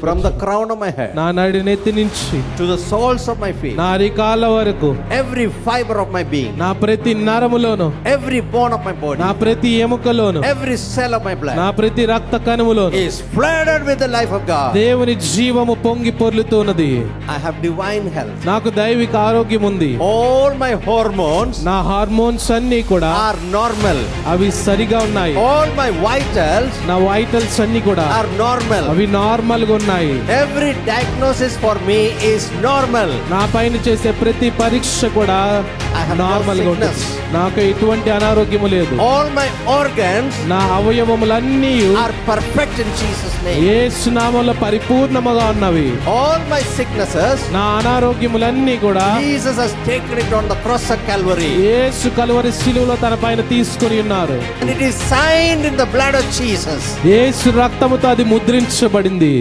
From the crown of my head నా నడినెత్తి నుంచి to the soles of my feet, నా అరికాళ్ళ వరకు every fiber of my being, నా ప్రతి నరములోను every bone of my body, నా ప్రతి ఎముకలోను every cell of my blood నా ప్రతి రక్త కణములోను is flooded with the life of God. దేవుని జీవము పొంగి పొర్లుతున్నది. I have divine health. నాకు దైవిక ఆరోగ్యం ఉంది. All my hormones నా హార్మోన్స్ అన్ని కూడా are normal. అవి సరిగా ఉన్నాయి. All my vitals నా వైటల్స్ అన్ని కూడా are normal. అవి నార్మల్ గా ఉన్నాయి. Every diagnosis for me is normal. నా పైన చేసే ప్రతి పరీక్ష కూడా I have no నార్మల్ గా ఉంటుంది. sickness. నాకు ఎటువంటి అనారోగ్యము లేదు. All my organs నా అవయవములన్నీ are perfect in Jesus' name. యేసు నామములో పరిపూర్ణముగా ఉన్నవి. All my sicknesses, నా అనారోగ్యములన్నీ కూడా Jesus has taken it on the cross of Calvary. యేసు కలువరి శిలువలో తన పైన తీసుకొని ఉన్నారు. And it is signed in the blood of Jesus. యేసు రక్తముతో అది ముద్రించబడింది.